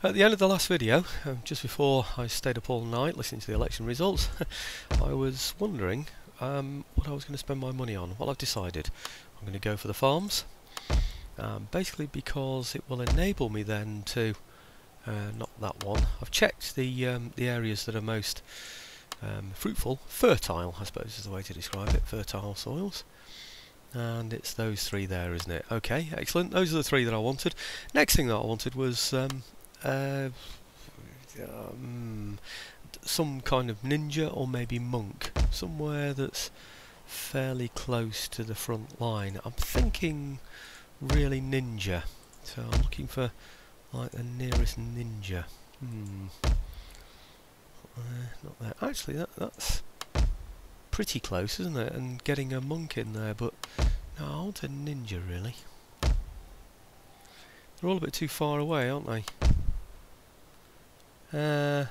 At the end of the last video, just before I stayed up all night listening to the election results, I was wondering what I was going to spend my money on. Well, I've decided I'm going to go for the farms, basically because it will enable me then to, not that one, I've checked the areas that are most fruitful, fertile I suppose is the way to describe it, fertile soils. And it's those three there, isn't it? Okay, excellent. Those are the three that I wanted. Next thing that I wanted was some kind of ninja or maybe monk, somewhere that's fairly close to the front line. I'm thinking really ninja, so I'm looking for like the nearest ninja. Not there. Actually, that's pretty close, isn't it? And getting a monk in there, but no, I want a ninja really. They're all a bit too far away, aren't they? Do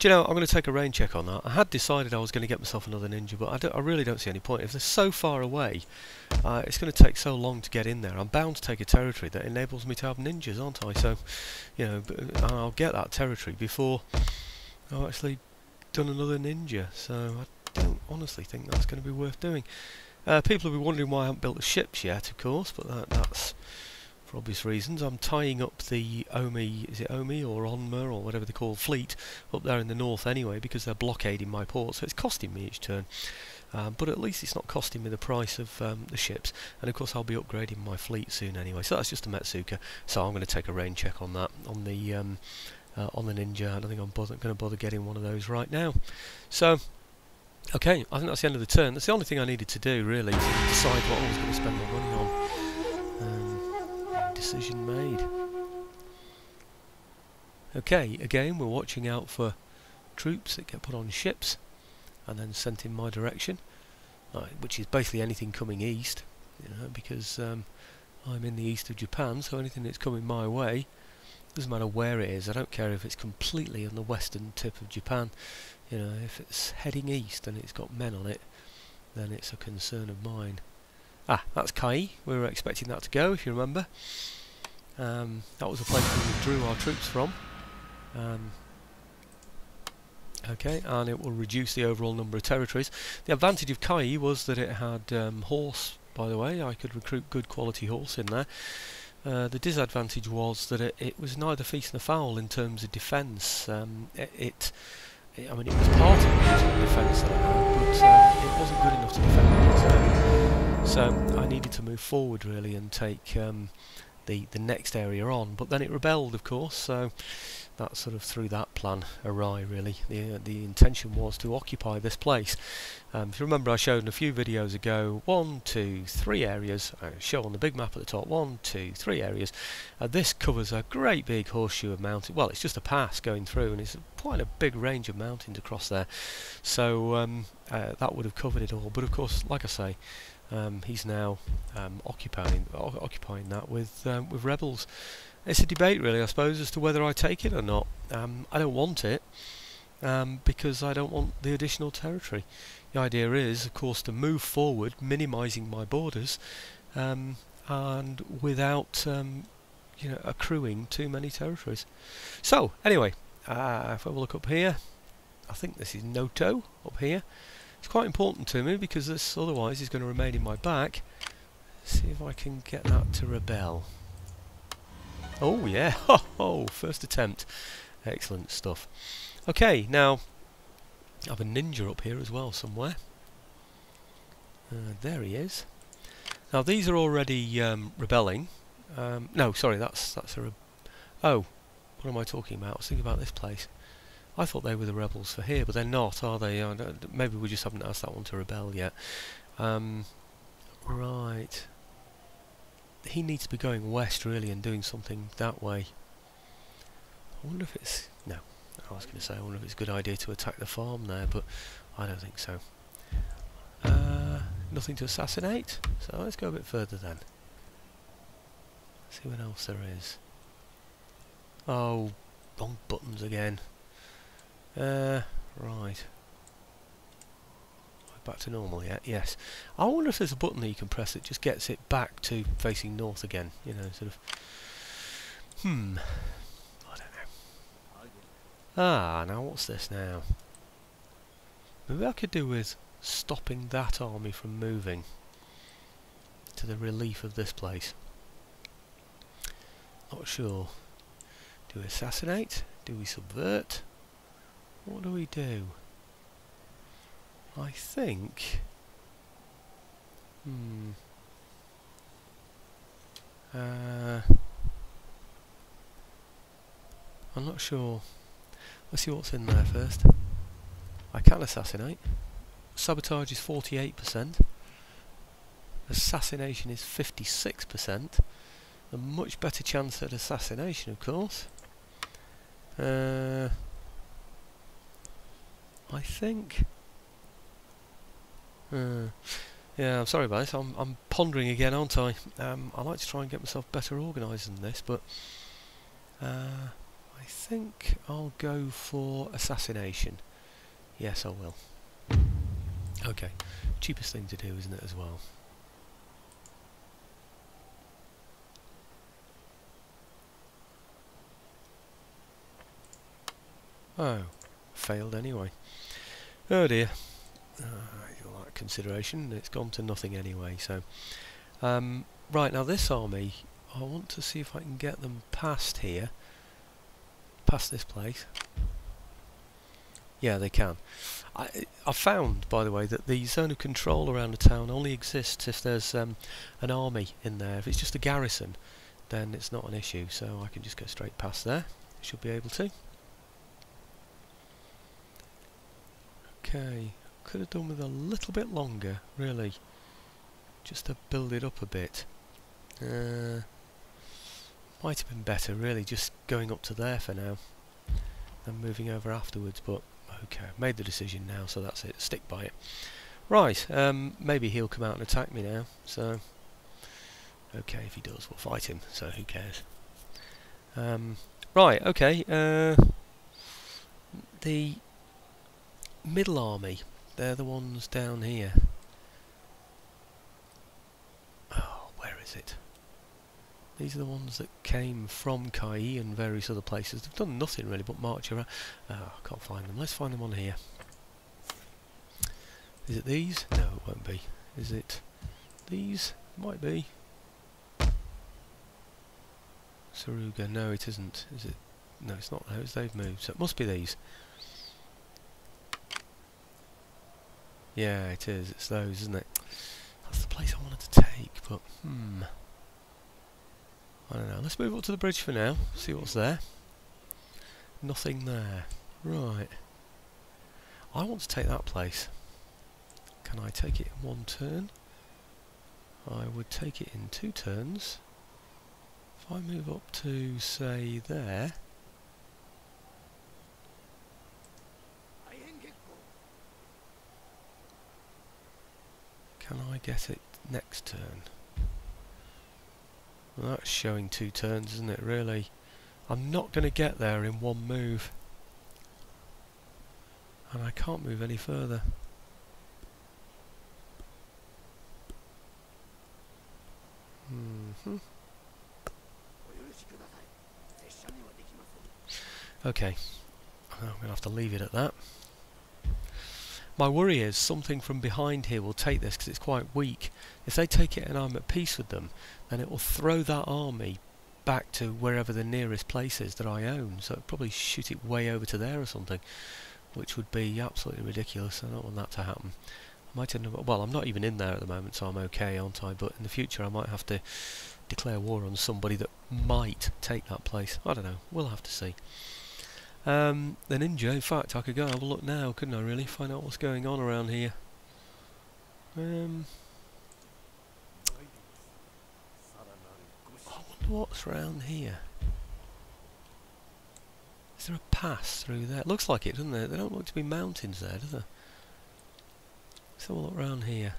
you know, I'm going to take a rain check on that. I had decided I was going to get myself another ninja, but I really don't see any point. If they're so far away, it's going to take so long to get in there. I'm bound to take a territory that enables me to have ninjas, aren't I? So, you know, I'll get that territory before I've actually done another ninja. So I don't honestly think that's going to be worth doing. People will be wondering why I haven't built the ships yet, of course, but that's for obvious reasons. I'm tying up the Omi, is it Omi or Onma or whatever they call fleet up there in the north anyway, because they're blockading my port, so it's costing me each turn. But at least it's not costing me the price of the ships, and of course I'll be upgrading my fleet soon anyway. So that's just a Metsuka, so I'm going to take a rain check on that, on the ninja. I don't think I'm going to bother getting one of those right now. So okay, I think that's the end of the turn. That's the only thing I needed to do really, to decide what I was going to spend my money on. Decision made. Okay, again we're watching out for troops that get put on ships and then sent in my direction, which is basically anything coming east, you know, because I'm in the east of Japan, so anything that's coming my way, doesn't matter where it is. I don't care if it's completely on the western tip of Japan, you know, if it's heading east and it's got men on it, then it's a concern of mine. Ah, that's Kai. We were expecting that to go, if you remember. That was a place we withdrew our troops from. Okay, and it will reduce the overall number of territories. The advantage of Kai was that it had horse, by the way. I could recruit good quality horse in there. The disadvantage was that it was neither feast nor fowl in terms of defence. I mean, it was part of the defence that I had, but it wasn't good enough to defend on its own. So I needed to move forward really and take the next area on, but then it rebelled, of course, so that sort of threw that plan awry really. The intention was to occupy this place. If you remember, I showed in a few videos ago 1, 2, 3 areas. I show on the big map at the top 1, 2, 3 areas. This covers a great big horseshoe of mountains. Well, it's just a pass going through, and it's quite a big range of mountains across there, so that would have covered it all. But of course, like I say, he's now occupying that with rebels. It's a debate really, I suppose, as to whether I take it or not. I don't want it because I don't want the additional territory. The idea is, of course, to move forward, minimising my borders, and without you know, accruing too many territories. So anyway, if I have a look up here, I think this is Noto up here. It's quite important to me because this otherwise is going to remain in my back. Let's see if I can get that to rebel. Oh yeah, oh, first attempt. Excellent stuff. Okay, now I have a ninja up here as well somewhere. There he is. Now these are already rebelling. No, sorry, that's a oh, what am I talking about? I was thinking about this place. I thought they were the rebels for here, but they're not, are they? Maybe we just haven't asked that one to rebel yet. Right. He needs to be going west, really, and doing something that way. I wonder if it's... No, I was going to say, I wonder if it's a good idea to attack the farm there, but I don't think so. Nothing to assassinate, so let's go a bit further then. See what else there is. Oh, wrong buttons again. Right. Back to normal yet? Yes. I wonder if there's a button that you can press that just gets it back to facing north again. You know, sort of. I don't know. Ah, now what's this now? Maybe I could do with stopping that army from moving to the relief of this place. Not sure. Do we assassinate? Do we subvert? What do we do? I think... I'm not sure. Let's see what's in there first. I can assassinate. Sabotage is 48%. Assassination is 56%. A much better chance at assassination, of course. I think... yeah, I'm sorry about this. I'm pondering again, aren't I? I like to try and get myself better organised than this, but I think I'll go for assassination. Yes, I will. Okay, cheapest thing to do, isn't it, as well? Oh, failed anyway. Oh dear. All that consideration, it's gone to nothing anyway. So, right, now this army, I want to see if I can get them past here, past this place. Yeah, they can. I found, by the way, that the zone of control around a town only exists if there's an army in there. If it's just a garrison, then it's not an issue. So I can just go straight past there. Should be able to. Okay, could have done with a little bit longer, really, just to build it up a bit. Might have been better, really, just going up to there for now, and moving over afterwards, but okay, I've made the decision now, so that's it, stick by it. Right, maybe he'll come out and attack me now, so, okay, if he does, we'll fight him, so who cares. Right, okay, the middle army, they're the ones down here. Oh, where is it? These are the ones that came from Kai and various other places. They've done nothing really but march around. Oh, I can't find them. Let's find them on here. Is it these? No, it won't be. Is it these? Might be. Saruga, no it isn't. Is it? No, it's not those. They've moved. So it must be these. Yeah, it is. It's those, isn't it? That's the place I wanted to take, but I don't know. Let's move up to the bridge for now. See what's there. Nothing there. Right. I want to take that place. Can I take it in one turn? I would take it in 2 turns. If I move up to, say, there. Can I get it next turn? Well, that's showing 2 turns, isn't it, really? I'm not going to get there in one move. And I can't move any further. Okay, I'm going to have to leave it at that. My worry is something from behind here will take this because it's quite weak. If they take it and I'm at peace with them, then it will throw that army back to wherever the nearest place is that I own. So it'll probably shoot it way over to there or something, which would be absolutely ridiculous. I don't want that to happen. I might end up, well, I'm not even in there at the moment, so I'm okay, aren't I? But in the future I might have to declare war on somebody that might take that place. I don't know. We'll have to see. The ninja, in fact, I could go and have a look now, couldn't I, really? Find out what's going on around here. I wonder what's around here. Is there a pass through there? It looks like it, doesn't it? There don't look to be mountains there, do there? Let's have a look around here.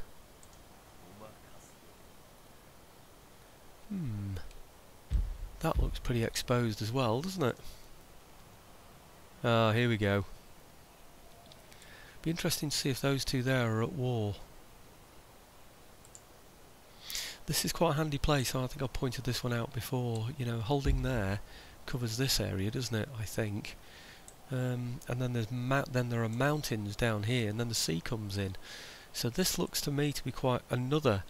That looks pretty exposed as well, doesn't it? Ah, here we go. Be interesting to see if those two there are at war. This is quite a handy place. I think I pointed this one out before. You know, holding there covers this area, doesn't it? I think. and then there are mountains down here, and then the sea comes in. So this looks to me to be quite another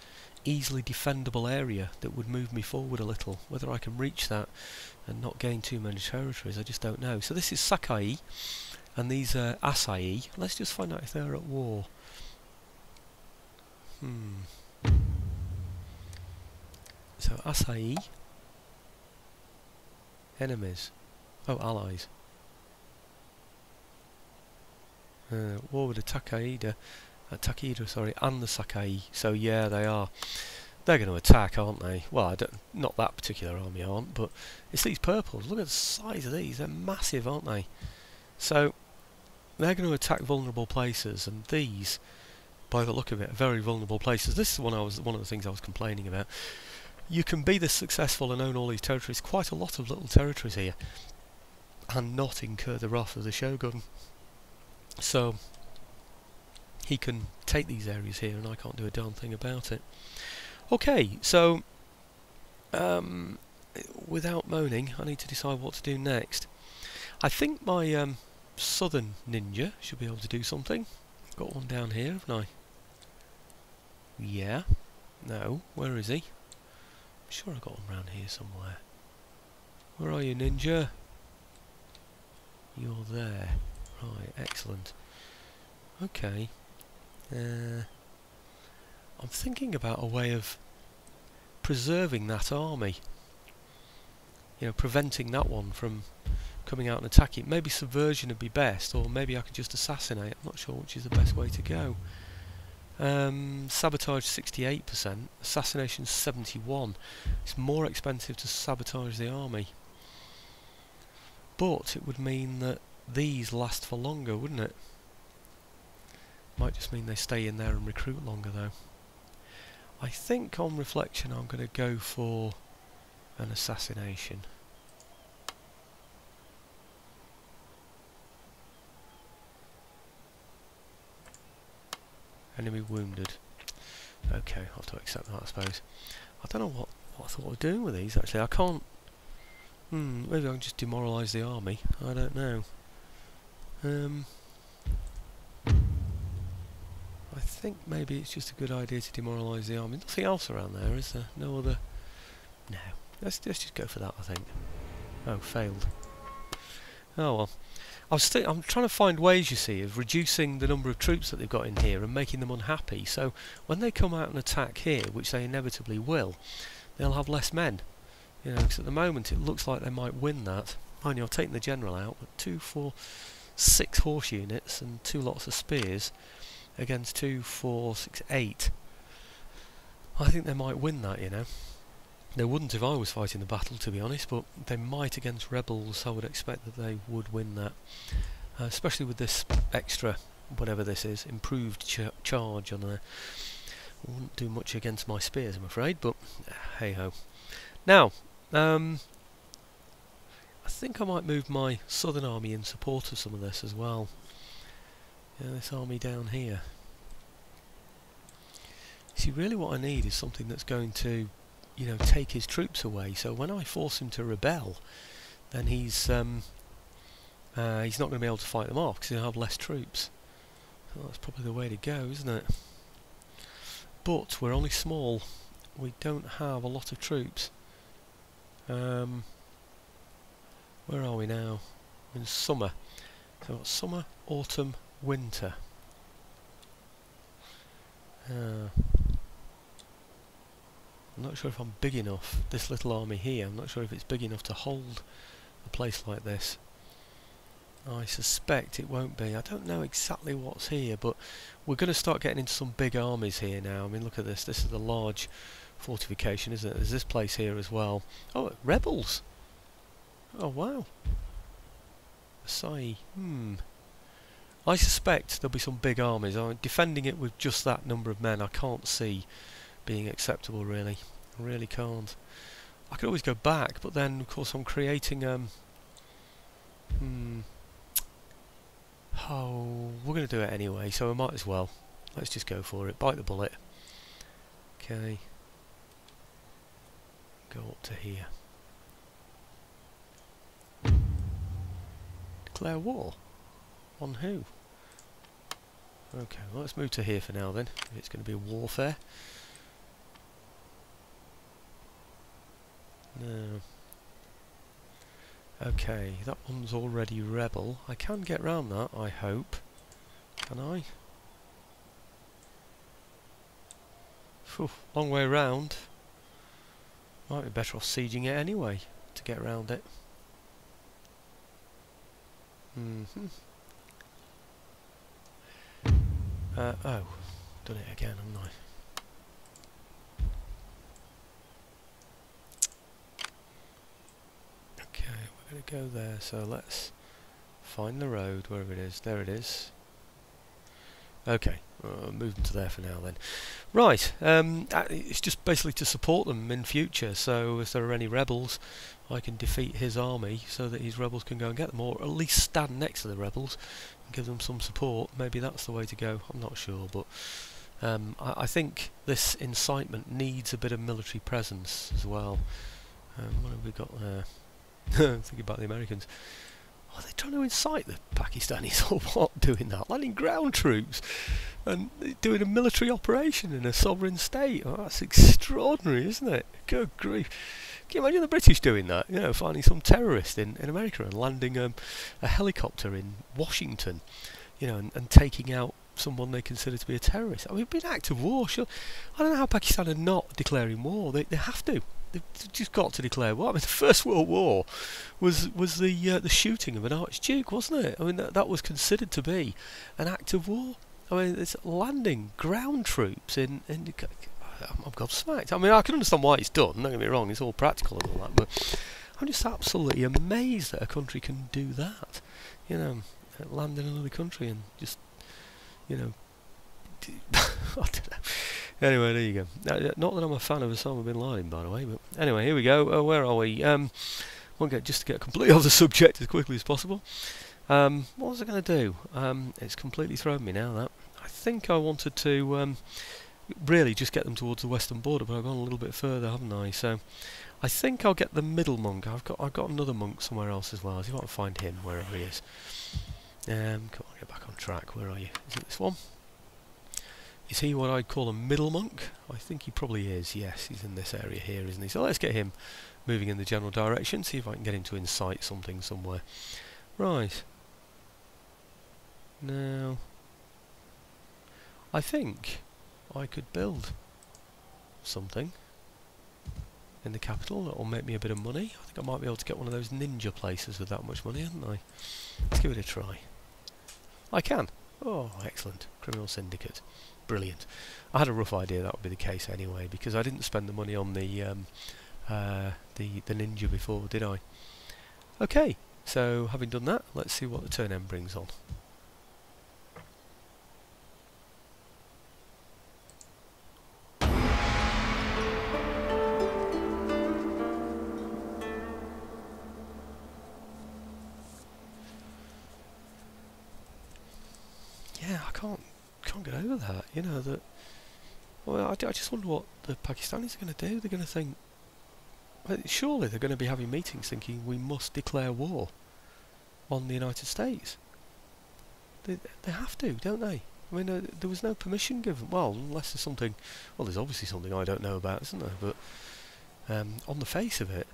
easily defendable area that would move me forward a little. Whether I can reach that and not gain too many territories, I just don't know. So this is Sakai, and these are Asai. Let's just find out if they're at war. So Asai, enemies. Oh, allies. War with the Takeda, and the Sakai. So yeah, they are. They're going to attack, aren't they? Well, not that particular army aren't, but it's these purples. Look at the size of these. They're massive, aren't they? So they're going to attack vulnerable places, and these, by the look of it, are very vulnerable places. This is one of the things I was complaining about. You can be this successful and own all these territories, quite a lot of little territories here, and not incur the wrath of the Shogun. So he can take these areas here, and I can't do a darn thing about it. Okay, so without moaning, I need to decide what to do next. I think my southern ninja should be able to do something. Got one down here, haven't I? Yeah. No. Where is he? I'm sure I got one around here somewhere. Where are you, ninja? You're there. Right, excellent. Okay. I'm thinking about a way of preserving that army. You know, preventing that one from coming out and attacking. Maybe subversion would be best, or maybe I could just assassinate. I'm not sure which is the best way to go. Sabotage 68%, assassination 71%. It's more expensive to sabotage the army. But it would mean that these last for longer, wouldn't it? Might just mean they stay in there and recruit longer though. I think on reflection I'm going to go for an assassination. Enemy wounded. Okay, I'll have to accept that, I suppose. I don't know what I thought of doing with these actually. I can't... maybe I can just demoralise the army. I don't know. I think maybe it's just a good idea to demoralise the army. Nothing else around there, is there? No other... No. Let's just go for that, I think. Oh, failed. Oh well. I'm trying to find ways, you see, of reducing the number of troops that they've got in here and making them unhappy. So when they come out and attack here, which they inevitably will, they'll have less men. You know, because at the moment it looks like they might win that. Mind you, I've taken the general out, but 2, 4, 6 horse units and 2 lots of spears against 2, 4, 6, 8. I think they might win that, you know. They wouldn't if I was fighting the battle, to be honest, but they might against rebels. I would expect that they would win that. Especially with this extra, whatever this is, improved charge on there. Wouldn't do much against my spears, I'm afraid, but hey-ho. Now, I think I might move my southern army in support of some of this as well. Yeah, this army down here. See, really what I need is something that's going to, you know, take his troops away. So when I force him to rebel, then he's not going to be able to fight them off because he'll have less troops. So that's probably the way to go, isn't it? But we're only small. We don't have a lot of troops. Where are we now? In summer. So we've got summer, autumn, winter. I'm not sure if I'm big enough, this little army here, I'm not sure if it's big enough to hold a place like this. I suspect it won't be. I don't know exactly what's here, but we're going to start getting into some big armies here now. I mean, look at this. This is a large fortification, isn't it? There's this place here as well. Oh, rebels! Oh, wow. Asai. I suspect there'll be some big armies. Defending it with just that number of men, I can't see being acceptable, really. I really can't. I could always go back, but then, of course, I'm creating... Oh, we're going to do it anyway, so we might as well. Let's just go for it. Bite the bullet. Okay. Go up to here. Declare war? On who? Okay, well, let's move to here for now then. It's going to be warfare. No. Okay, that one's already rebel. I can get round that, I hope. Can I? Phew, long way round. Might be better off sieging it anyway, to get around it. Oh, done it again, haven't I? Okay, we're going to go there, so let's find the road, wherever it is. There it is. Okay, move them to there for now then. Right, it's just basically to support them in future, so if there are any rebels, I can defeat his army so that his rebels can go and get them, or at least stand next to the rebels and give them some support. Maybe that's the way to go, I'm not sure, but I think this incitement needs a bit of military presence as well. What have we got there? Thinking about the Americans. Are they trying to incite the Pakistanis or what, doing that? Landing ground troops and doing a military operation in a sovereign state? Oh, that's extraordinary, isn't it? Good grief. Can you imagine the British doing that? You know, finding some terrorist in America and landing a helicopter in Washington, you know, and taking out someone they consider to be a terrorist. I mean, it'd be an act of war. Sure. I don't know how Pakistan are not declaring war. They have to. They've just got to declare war. I mean, the First World War was the shooting of an archduke, wasn't it? I mean, that was considered to be an act of war. I mean, it's landing ground troops in I'm gobsmacked. I mean, I can understand why it's done. Don't get me wrong; it's all practical and all that. But I'm just absolutely amazed that a country can do that. You know, land in another country and just, you know, I don't know. Anyway, there you go. Not that I'm a fan of Osama bin Laden, by the way, but anyway, here we go. Where are we? Just to get completely off the subject as quickly as possible. What was I going to do? It's completely thrown me now, that. I think I wanted to really just get them towards the western border, but I've gone a little bit further, haven't I? So I think I'll get the middle monk. I've got another monk somewhere else as well. I'll see if I can find him wherever he is. Come on, get back on track. Where are you? Is it this one? Is he what I'd call a middle monk? I think he probably is, yes, he's in this area here, isn't he? So let's get him moving in the general direction, see if I can get him to incite something somewhere. Right. Now, I think I could build something in the capital that will make me a bit of money. I think I might be able to get one of those ninja places with that much money, hadn't I? Let's give it a try. I can. Oh, excellent. Criminal syndicate. Brilliant. I had a rough idea that would be the case anyway, because I didn't spend the money on the ninja before, did I? Okay, so having done that, let's see what the turn end brings on. Yeah, I can't get over that. You know that. Well, I just wonder what the Pakistanis are going to do. They're going to think. Well, surely they're going to be having meetings thinking we must declare war on the United States. They have to, don't they? I mean, there was no permission given. Well, unless there's something. Well, there's obviously something I don't know about, isn't there? But on the face of it,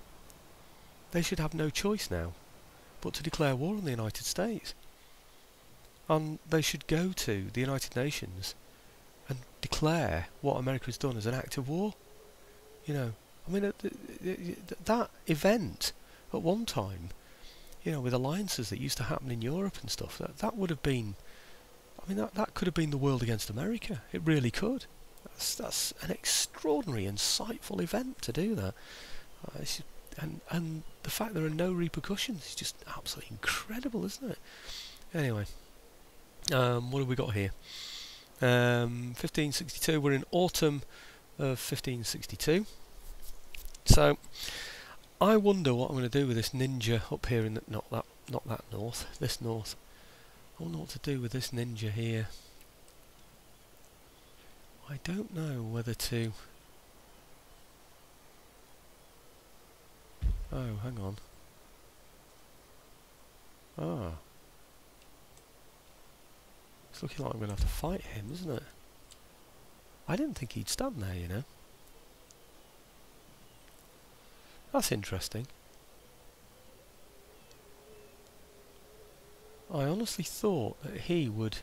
they should have no choice now but to declare war on the United States. And they should go to the United Nations and declare what America has done as an act of war. You know, I mean, that event at one time, you know, with alliances that used to happen in Europe and stuff, that would have been, I mean, that could have been the world against America. It really could. That's an extraordinary, insightful event to do that. And the fact there are no repercussions is just absolutely incredible, isn't it? Anyway. What have we got here? 1562. We're in autumn of 1562. So I wonder what I'm going to do with this ninja up here in the, not that north, this north. I wonder what to do with this ninja here. I don't know whether to. Oh, hang on. Ah, It's looking like I'm going to have to fight him, isn't it? I didn't think he'd stand there, you know. That's interesting. I honestly thought that he would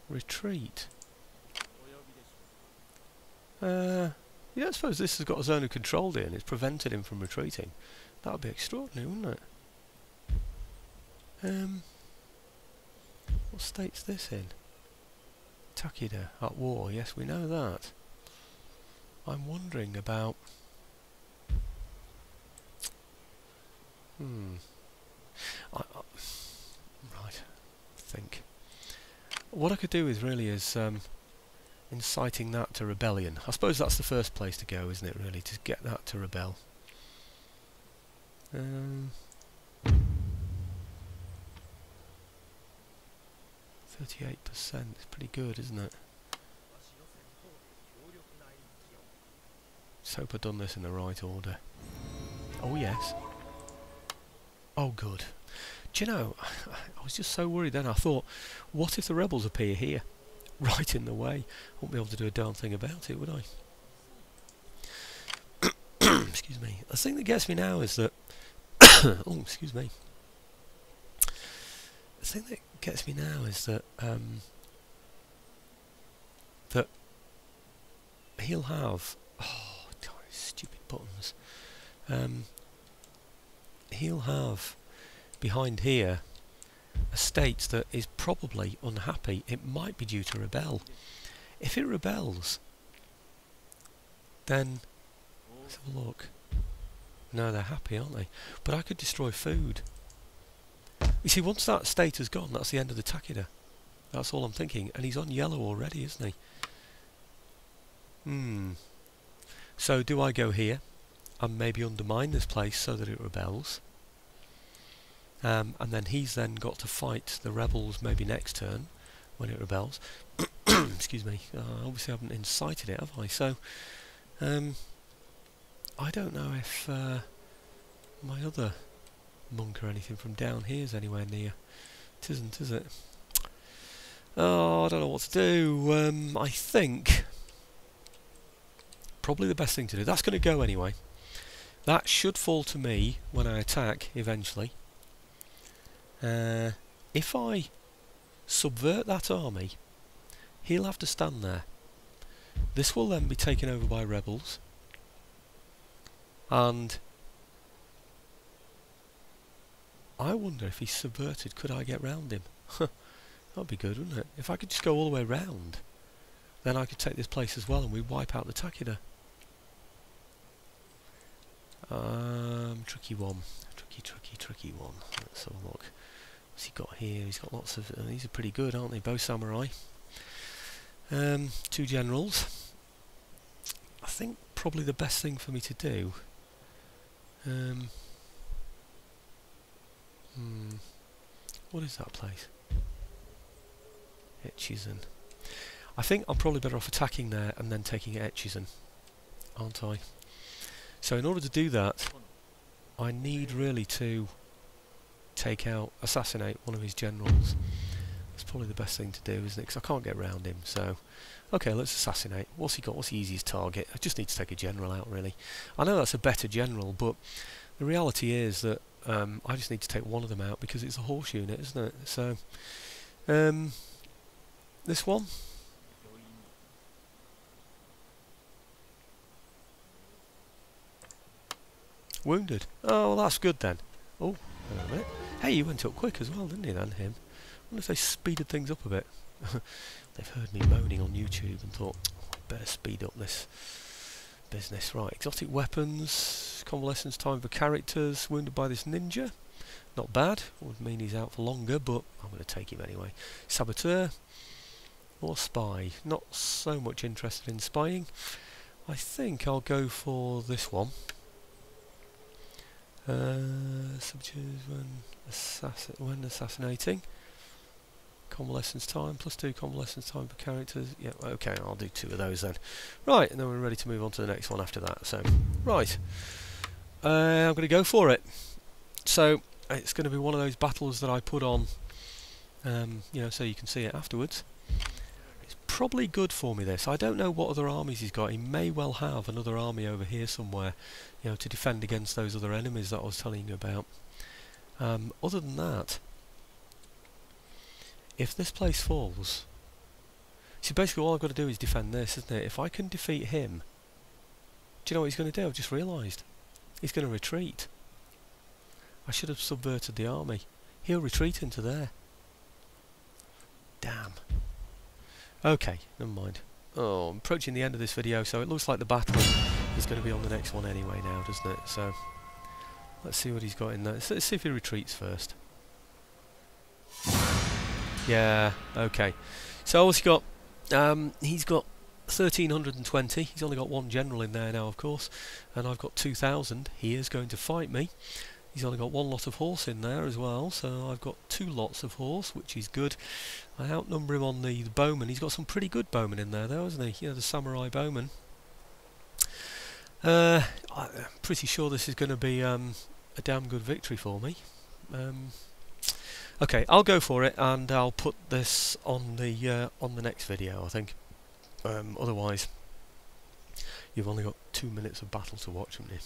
retreat. Yeah, I suppose this has got a zone of control here and it's prevented him from retreating. That would be extraordinary, wouldn't it? What state's this in? Takeda at war, yes, we know that. I'm wondering about... Right, think. What I could do is really inciting that to rebellion. I suppose that's the first place to go, isn't it, really, to get that to rebel. 38%, it's pretty good, isn't it? Let's hope I've done this in the right order. Oh yes. Oh good. Do you know, I was just so worried then, I thought, what if the rebels appear here? Right in the way. I won't be able to do a darn thing about it, would I? Excuse me. The thing that gets me now is that... oh, excuse me. The thing that gets me now is that... that he'll have... Oh, stupid buttons. He'll have behind here a state that is probably unhappy. It might be due to rebel. If it rebels, then let's have a look. No, they're happy, aren't they? But I could destroy food. You see, once that state has gone, that's the end of the Takeda. That's all I'm thinking. And he's on yellow already, isn't he? So do I go here and maybe undermine this place so that it rebels? And then he's then got to fight the rebels maybe next turn when it rebels. Excuse me. Obviously I haven't incited it, have I? So I don't know if my other monk or anything from down here is anywhere near. It isn't, is it? Oh, I don't know what to do. I think probably the best thing to do. That's going to go anyway. That should fall to me when I attack eventually. If I subvert that army, he'll have to stand there. This will then be taken over by rebels, and I wonder if he's subverted, could I get round him? That'd be good, wouldn't it? If I could just go all the way round, then I could take this place as well and we'd wipe out the Takeda. Tricky one. Tricky one. Let's have a look. What's he got here? He's got lots of... these are pretty good, aren't they? Both samurai. 2 generals. I think probably the best thing for me to do... what is that place? Etchizen. I think I'm probably better off attacking there and then taking Etchizen, aren't I? So in order to do that, I need really to assassinate one of his generals. That's probably the best thing to do, isn't it? Because I can't get round him, so... Okay, let's assassinate. What's he got? What's the easiest target? I just need to take a general out, really. I know that's a better general, but the reality is that I just need to take one of them out because it's a horse unit, isn't it? So, this one. Wounded. Oh, well, that's good then. Oh, wait a minute. Hey, he went up quick as well, didn't he then, him? I wonder if they speeded things up a bit. They've heard me moaning on YouTube and thought, oh, better speed up this business. Right, exotic weapons, convalescence time for characters, wounded by this ninja. Not bad, would mean he's out for longer, but I'm going to take him anyway. Saboteur or spy. Not so much interested in spying. I think I'll go for this one. Saboteurs when assassinating. Convalescence time, +2 convalescence time for characters. Yeah, okay, I'll do 2 of those then. Right, and then we're ready to move on to the next one after that. So, right. I'm going to go for it. So, it's going to be one of those battles that I put on you know, so you can see it afterwards. It's probably good for me, this. I don't know what other armies he's got. He may well have another army over here somewhere, you know, to defend against those other enemies that I was telling you about. Other than that, if this place falls, see, basically all I've got to do is defend this, isn't it? If I can defeat him, do you know what he's going to do? I've just realised. He's going to retreat. I should have subverted the army. He'll retreat into there. Damn. Okay, never mind. Oh, I'm approaching the end of this video, so it looks like the battle is going to be on the next one anyway now, doesn't it? So, let's see what he's got in there. Let's see if he retreats first. Yeah, okay. So what's he got? He's got 1,320. He's only got one general in there now, of course, and I've got 2,000. He is going to fight me. He's only got one lot of horse in there as well, so I've got 2 lots of horse, which is good. I outnumber him on the bowmen. He's got some pretty good bowmen in there, though, hasn't he? You know, the samurai bowmen. I'm pretty sure this is going to be a damn good victory for me. Okay, I'll go for it, and I'll put this on the next video, I think. Otherwise, you've only got 2 minutes of battle to watch, haven't you?